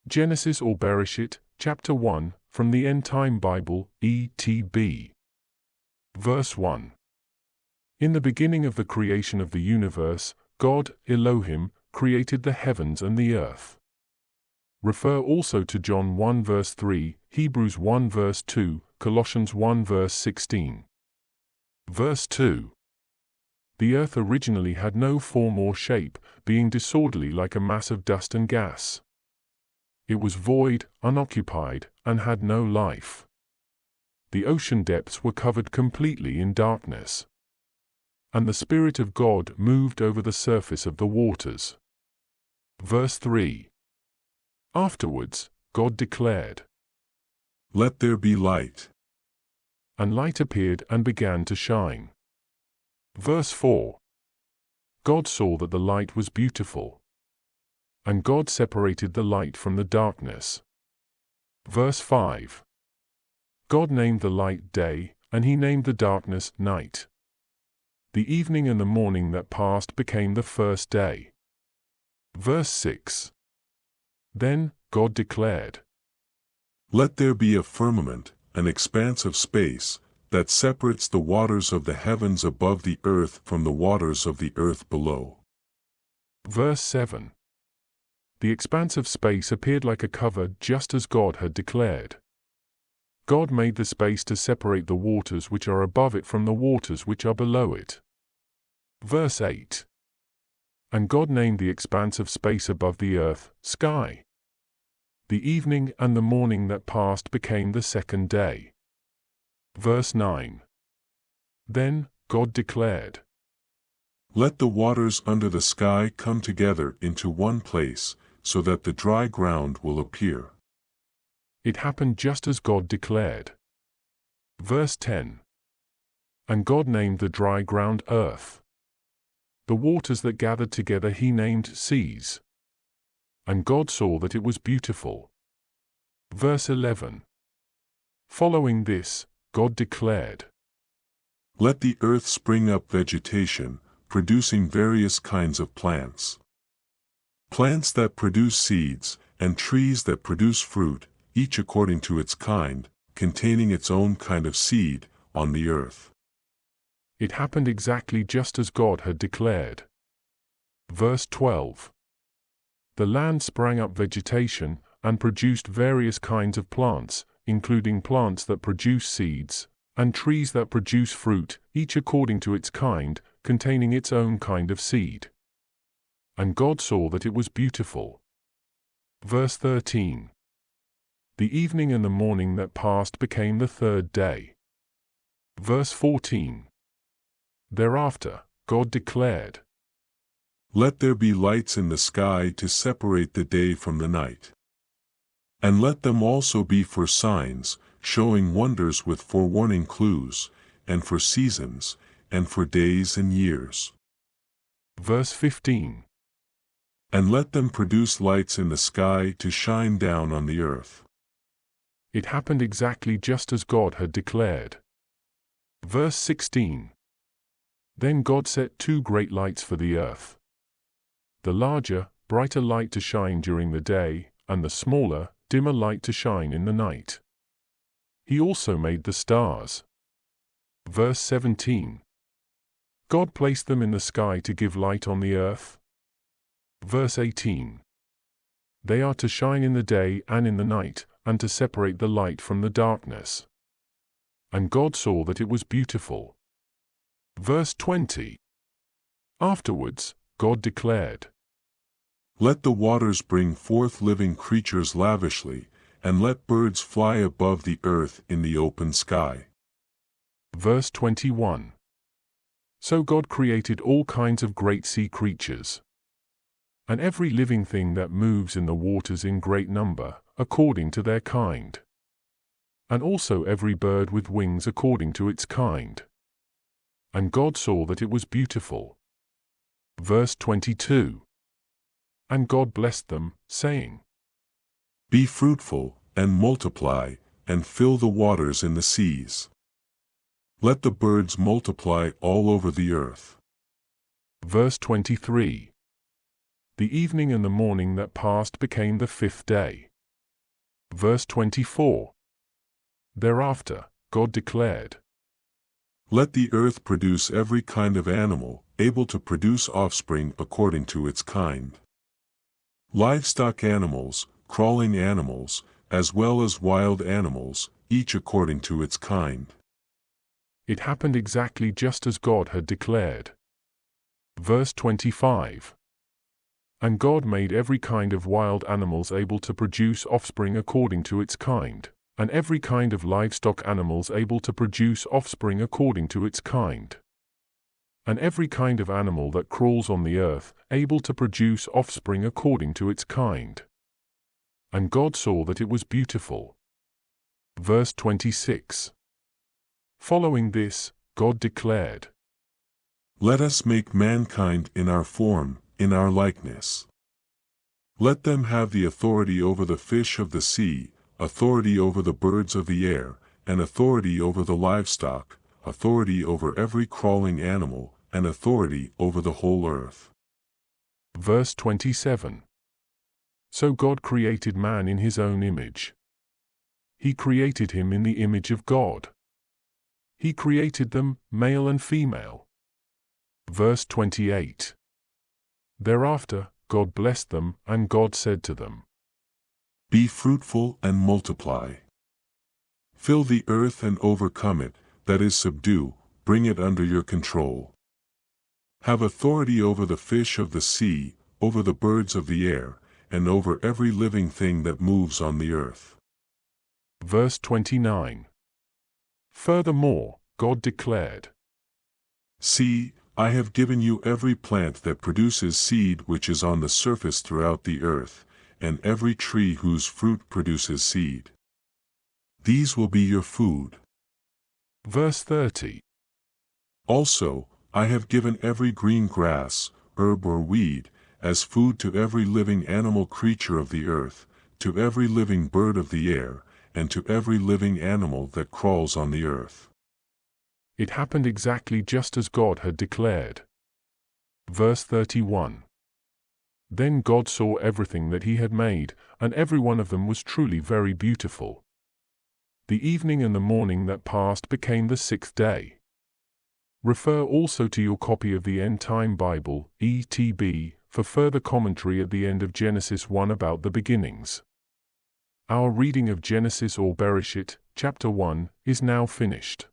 Genesis or Bereshit, chapter 1, from the End Time Bible, ETB. Verse 1. In the beginning of the creation of the universe, God, Elohim, created the heavens and the earth. Refer also to John 1 verse 3, Hebrews 1 verse 2, Colossians 1 verse 16. Verse 2. The earth originally had no form or shape, being disorderly like a mass of dust and gas. It was void, unoccupied, and had no life. The ocean depths were covered completely in darkness. And the Spirit of God moved over the surface of the waters. Verse 3. Afterwards, God declared, "Let there be light." And light appeared and began to shine. Verse 4. God saw that the light was beautiful. And God separated the light from the darkness. Verse 5. God named the light day, and he named the darkness night. The evening and the morning that passed became the first day. Verse 6. Then God declared, "Let there be a firmament, an expanse of space, that separates the waters of the heavens above the earth from the waters of the earth below." Verse 7. The expanse of space appeared like a cover just as God had declared. God made the space to separate the waters which are above it from the waters which are below it. Verse 8. And God named the expanse of space above the earth, sky. The evening and the morning that passed became the second day. Verse 9. Then God declared, "Let the waters under the sky come together into one place, so that the dry ground will appear." It happened just as God declared. Verse 10. And God named the dry ground earth. The waters that gathered together he named seas. And God saw that it was beautiful. Verse 11. Following this, God declared, "Let the earth spring up vegetation, producing various kinds of plants. Plants that produce seeds, and trees that produce fruit, each according to its kind, containing its own kind of seed, on the earth." It happened exactly just as God had declared. Verse 12. The land sprang up vegetation, and produced various kinds of plants, including plants that produce seeds, and trees that produce fruit, each according to its kind, containing its own kind of seed. And God saw that it was beautiful. Verse 13. The evening and the morning that passed became the third day. Verse 14. Thereafter, God declared, "Let there be lights in the sky to separate the day from the night. And let them also be for signs, showing wonders with forewarning clues, and for seasons, and for days and years." Verse 15. "And let them produce lights in the sky to shine down on the earth." It happened exactly just as God had declared. Verse 16. Then God set two great lights for the earth. The larger, brighter light to shine during the day, and the smaller, dimmer light to shine in the night. He also made the stars. Verse 17. God placed them in the sky to give light on the earth. Verse 18. They are to shine in the day and in the night, and to separate the light from the darkness. And God saw that it was beautiful. Verse 20. Afterwards, God declared, "Let the waters bring forth living creatures lavishly, and let birds fly above the earth in the open sky." Verse 21. So God created all kinds of great sea creatures, and every living thing that moves in the waters in great number, according to their kind, and also every bird with wings according to its kind. And God saw that it was beautiful. Verse 22. And God blessed them, saying, "Be fruitful, and multiply, and fill the waters in the seas. Let the birds multiply all over the earth." Verse 23. The evening and the morning that passed became the fifth day. Verse 24. Thereafter, God declared, Let the earth produce every kind of animal, able to produce offspring according to its kind. Livestock animals, crawling animals, as well as wild animals, each according to its kind. It happened exactly just as God had declared. Verse 25. And God made every kind of wild animals able to produce offspring according to its kind, and every kind of livestock animals able to produce offspring according to its kind, and every kind of animal that crawls on the earth able to produce offspring according to its kind. And God saw that it was beautiful. Verse 26. Following this, God declared, Let us make mankind in our form, in our likeness. Let them have the authority over the fish of the sea, authority over the birds of the air, and authority over the livestock, authority over every crawling animal, and authority over the whole earth. Verse 27. So God created man in his own image. He created him in the image of God. He created them, male and female. Verse 28. Thereafter, God blessed them, and God said to them, Be fruitful and multiply. Fill the earth and overcome it, that is, subdue, bring it under your control. Have authority over the fish of the sea, over the birds of the air, and over every living thing that moves on the earth. Verse 29. Furthermore, God declared, See, I have given you every plant that produces seed which is on the surface throughout the earth, and every tree whose fruit produces seed. These will be your food. Verse 30. Also, I have given every green grass, herb or weed, as food to every living animal creature of the earth, to every living bird of the air, and to every living animal that crawls on the earth. It happened exactly just as God had declared. Verse 31. Then God saw everything that he had made, and every one of them was truly very beautiful. The evening and the morning that passed became the sixth day. Refer also to your copy of the End Time Bible, ETB, for further commentary at the end of Genesis 1 about the beginnings. Our reading of Genesis or Bereshit, chapter 1, is now finished.